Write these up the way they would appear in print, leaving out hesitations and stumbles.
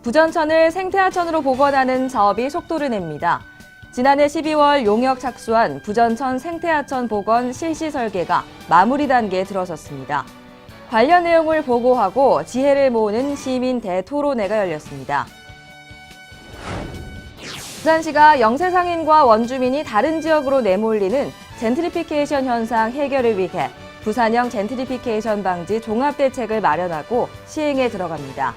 부전천을 생태하천으로 복원하는 사업이 속도를 냅니다. 지난해 12월 용역 착수한 부전천 생태하천 복원 실시 설계가 마무리 단계에 들어섰습니다. 관련 내용을 보고하고 지혜를 모으는 시민 대토론회가 열렸습니다. 부산시가 영세상인과 원주민이 다른 지역으로 내몰리는 젠트리피케이션 현상 해결을 위해 부산형 젠트리피케이션 방지 종합대책을 마련하고 시행에 들어갑니다.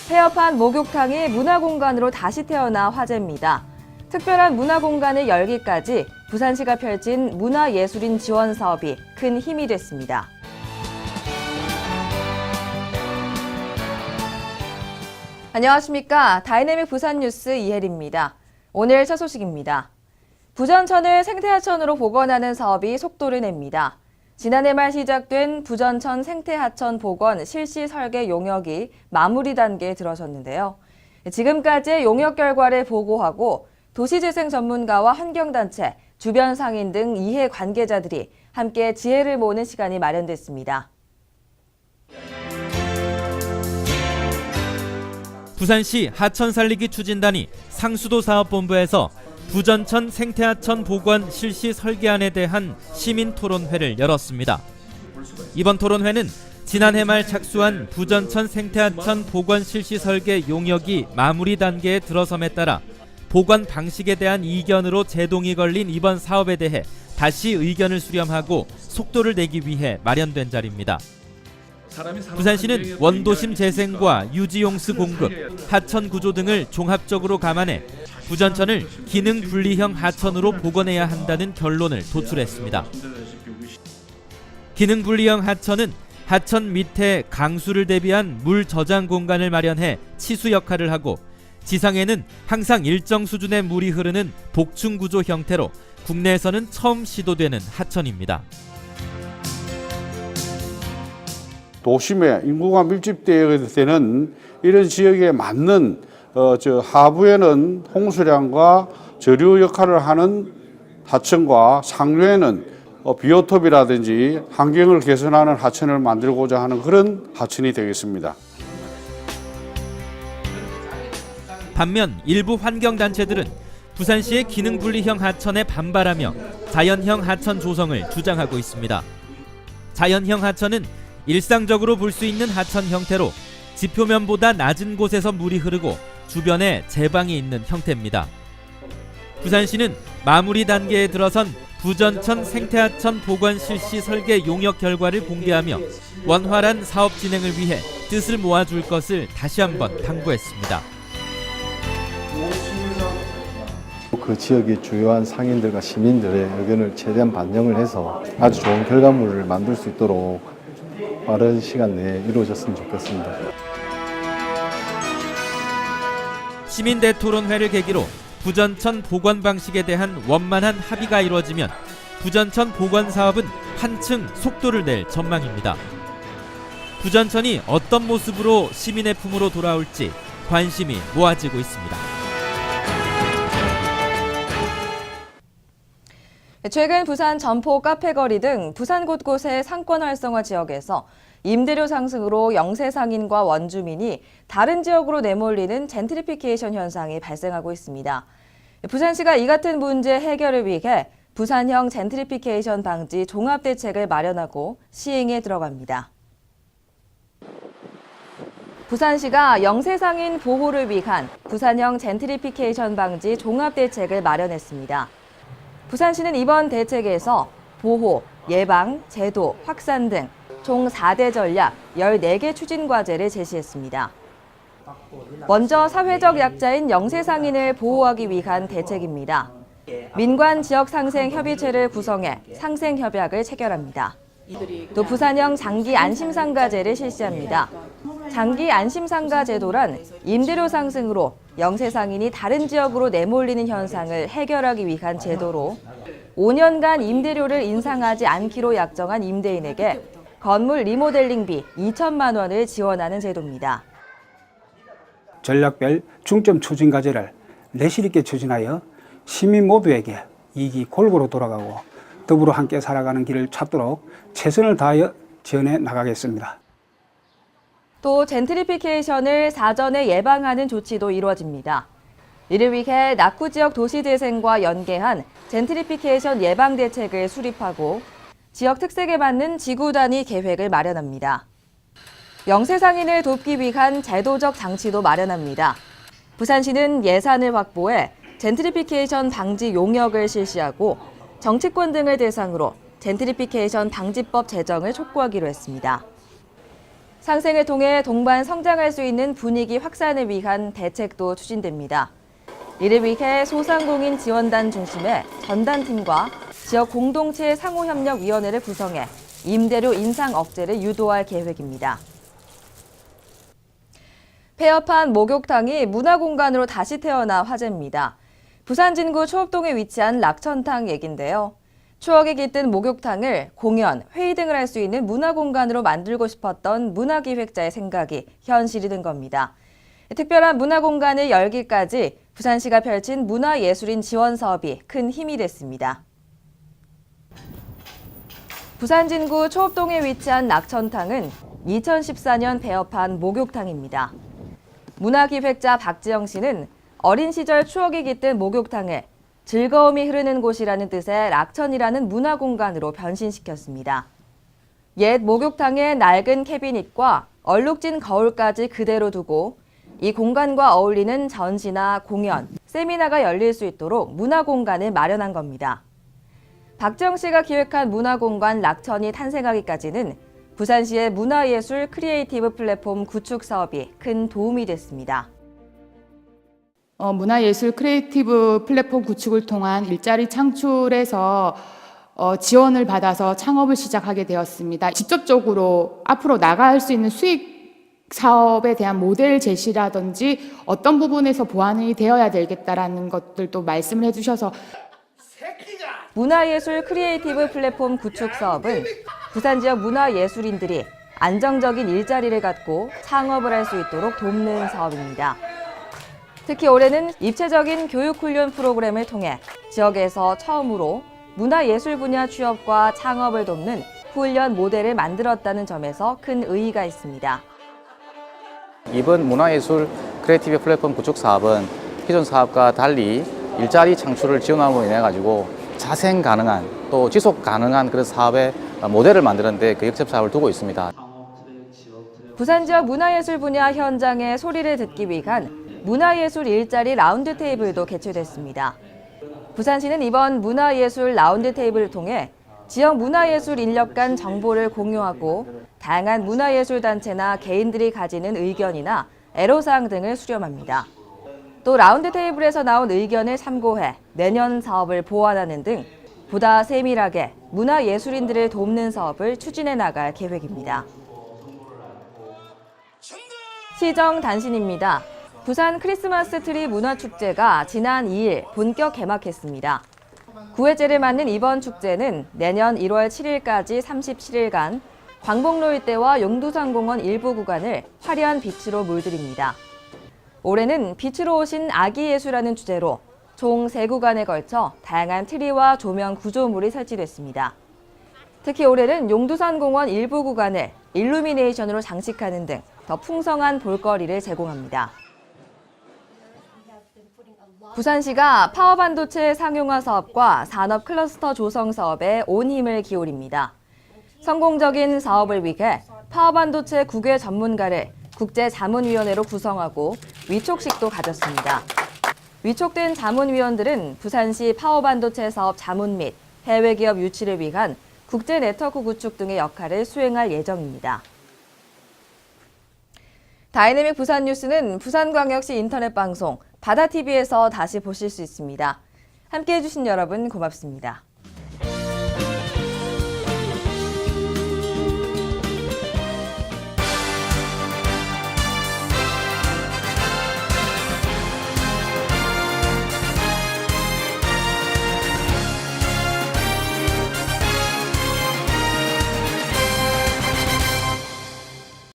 폐업한 목욕탕이 문화공간으로 다시 태어나 화제입니다. 특별한 문화공간을 열기까지 부산시가 펼친 문화예술인 지원 사업이 큰 힘이 됐습니다. 안녕하십니까. 다이내믹 부산 뉴스 이혜리입니다. 오늘 첫 소식입니다. 부전천을 생태하천으로 복원하는 사업이 속도를 냅니다. 지난해 말 시작된 부전천 생태하천 복원 실시 설계 용역이 마무리 단계에 들어섰는데요. 지금까지의 용역 결과를 보고하고 도시재생 전문가와 환경단체, 주변 상인 등 이해 관계자들이 함께 지혜를 모으는 시간이 마련됐습니다. 부산시 하천살리기 추진단이 상수도 사업본부에서 부전천 생태하천 복원 실시 설계안에 대한 시민 토론회를 열었습니다. 이번 토론회는 지난해 말 착수한 부전천 생태하천 복원 실시 설계 용역이 마무리 단계에 들어섬에 따라 복원 방식에 대한 이견으로 제동이 걸린 이번 사업에 대해 다시 의견을 수렴하고 속도를 내기 위해 마련된 자리입니다. 부산시는 원도심 재생과 유지용수 공급, 하천 구조 등을 종합적으로 감안해 부전천을 기능 분리형 하천으로 복원해야 한다는 결론을 도출했습니다. 기능 분리형 하천은 하천 밑에 강수를 대비한 물 저장 공간을 마련해 치수 역할을 하고 지상에는 항상 일정 수준의 물이 흐르는 복층 구조 형태로 국내에서는 처음 시도되는 하천입니다. 도심에 인구가 밀집되어 되는 이런 지역에 맞는 하부에는 홍수량과 저류 역할을 하는 하천과 상류에는 비오톱이라든지 환경을 개선하는 하천을 만들고자 하는 그런 하천이 되겠습니다. 반면 일부 환경단체들은 부산시의 기능분리형 하천에 반발하며 자연형 하천 조성을 주장하고 있습니다. 자연형 하천은 일상적으로 볼 수 있는 하천 형태로 지표면보다 낮은 곳에서 물이 흐르고 주변에 제방이 있는 형태입니다. 부산시는 마무리 단계에 들어선 부전천 생태하천 복원 실시 설계 용역 결과를 공개하며 원활한 사업 진행을 위해 뜻을 모아줄 것을 다시 한번 당부했습니다. 그 지역의 주요한 상인들과 시민들의 의견을 최대한 반영을 해서 아주 좋은 결과물을 만들 수 있도록 빠른 시간 내에 이루어졌으면 좋겠습니다. 시민대 토론회를 계기로 부전천 복원 방식에 대한 원만한 합의가 이루어지면 부전천 복원 사업은 한층 속도를 낼 전망입니다. 부전천이 어떤 모습으로 시민의 품으로 돌아올지 관심이 모아지고 있습니다. 최근 부산 점포 카페거리 등 부산 곳곳의 상권 활성화 지역에서 임대료 상승으로 영세상인과 원주민이 다른 지역으로 내몰리는 젠트리피케이션 현상이 발생하고 있습니다. 부산시가 이 같은 문제 해결을 위해 부산형 젠트리피케이션 방지 종합대책을 마련하고 시행에 들어갑니다. 부산시가 영세상인 보호를 위한 부산형 젠트리피케이션 방지 종합대책을 마련했습니다. 부산시는 이번 대책에서 보호, 예방, 제도, 확산 등 총 4대 전략 14개 추진 과제를 제시했습니다. 먼저 사회적 약자인 영세상인을 보호하기 위한 대책입니다. 민관 지역 상생 협의체를 구성해 상생 협약을 체결합니다. 또 부산형 장기 안심상가제를 실시합니다. 장기 안심상가 제도란 임대료 상승으로 영세상인이 다른 지역으로 내몰리는 현상을 해결하기 위한 제도로 5년간 임대료를 인상하지 않기로 약정한 임대인에게 건물 리모델링비 2천만 원을 지원하는 제도입니다. 전략별 중점 추진 과제를 내실 있게 추진하여 시민 모두에게 이익이 골고루 돌아가고 더불어 함께 살아가는 길을 찾도록 최선을 다하여 지원해 나가겠습니다. 또 젠트리피케이션을 사전에 예방하는 조치도 이루어집니다. 이를 위해 낙후 지역 도시재생과 연계한 젠트리피케이션 예방 대책을 수립하고 지역 특색에 맞는 지구 단위 계획을 마련합니다. 영세상인을 돕기 위한 제도적 장치도 마련합니다. 부산시는 예산을 확보해 젠트리피케이션 방지 용역을 실시하고 정치권 등을 대상으로 젠트리피케이션 방지법 제정을 촉구하기로 했습니다. 상생을 통해 동반 성장할 수 있는 분위기 확산을 위한 대책도 추진됩니다. 이를 위해 소상공인 지원단 중심의 전단팀과 지역 공동체 상호협력위원회를 구성해 임대료 인상 억제를 유도할 계획입니다. 폐업한 목욕탕이 문화공간으로 다시 태어나 화제입니다. 부산 진구 초읍동에 위치한 락천탕 얘긴데요. 추억이 깃든 목욕탕을 공연, 회의 등을 할 수 있는 문화공간으로 만들고 싶었던 문화기획자의 생각이 현실이 된 겁니다. 특별한 문화공간을 열기까지 부산시가 펼친 문화예술인 지원 사업이 큰 힘이 됐습니다. 부산 진구 초읍동에 위치한 락천탕은 2014년 폐업한 목욕탕입니다. 문화기획자 박지영 씨는 어린 시절 추억이 깃든 목욕탕을 즐거움이 흐르는 곳이라는 뜻의 락천이라는 문화공간으로 변신시켰습니다. 옛 목욕탕의 낡은 캐비닛과 얼룩진 거울까지 그대로 두고 이 공간과 어울리는 전시나 공연, 세미나가 열릴 수 있도록 문화공간을 마련한 겁니다. 박지영 씨가 기획한 문화공간 락천이 탄생하기까지는 부산시의 문화예술 크리에이티브 플랫폼 구축 사업이 큰 도움이 됐습니다. 문화예술 크리에이티브 플랫폼 구축을 통한 일자리 창출에서 지원을 받아서 창업을 시작하게 되었습니다. 직접적으로 앞으로 나갈 수 있는 수익 사업에 대한 모델 제시라든지 어떤 부분에서 보완이 되어야 되겠다라는 것들도 말씀을 해주셔서 문화예술 크리에이티브 플랫폼 구축 사업은 부산 지역 문화예술인들이 안정적인 일자리를 갖고 창업을 할 수 있도록 돕는 사업입니다. 특히 올해는 입체적인 교육훈련 프로그램을 통해 지역에서 처음으로 문화예술 분야 취업과 창업을 돕는 훈련 모델을 만들었다는 점에서 큰 의의가 있습니다. 이번 문화예술 크리에이티브 플랫폼 구축 사업은 기존 사업과 달리 일자리 창출을 지원함으로 인해 가지고 자생 가능한 또 지속 가능한 그런 사업의 모델을 만드는 데 그 역점 사업을 두고 있습니다. 부산 지역 문화예술 분야 현장의 소리를 듣기 위한 문화예술 일자리 라운드 테이블도 개최됐습니다. 부산시는 이번 문화예술 라운드 테이블을 통해 지역 문화예술 인력 간 정보를 공유하고 다양한 문화예술 단체나 개인들이 가지는 의견이나 애로사항 등을 수렴합니다. 또 라운드 테이블에서 나온 의견을 참고해 내년 사업을 보완하는 등 보다 세밀하게 문화예술인들을 돕는 사업을 추진해 나갈 계획입니다. 시정 단신입니다. 부산 크리스마스 트리 문화축제가 지난 2일 본격 개막했습니다. 9회째를 맞는 이번 축제는 내년 1월 7일까지 37일간 광복로 일대와 용두산공원 일부 구간을 화려한 빛으로 물들입니다. 올해는 빛으로 오신 아기예수라는 주제로 총 3구간에 걸쳐 다양한 트리와 조명 구조물이 설치됐습니다. 특히 올해는 용두산공원 일부 구간을 일루미네이션으로 장식하는 등 더 풍성한 볼거리를 제공합니다. 부산시가 파워반도체 상용화 사업과 산업 클러스터 조성 사업에 온 힘을 기울입니다. 성공적인 사업을 위해 파워반도체 국외 전문가를 국제자문위원회로 구성하고 위촉식도 가졌습니다. 위촉된 자문위원들은 부산시 파워반도체 사업 자문 및 해외기업 유치를 위한 국제 네트워크 구축 등의 역할을 수행할 예정입니다. 다이내믹 부산 뉴스는 부산광역시 인터넷 방송 바다TV에서 다시 보실 수 있습니다. 함께해 주신 여러분 고맙습니다.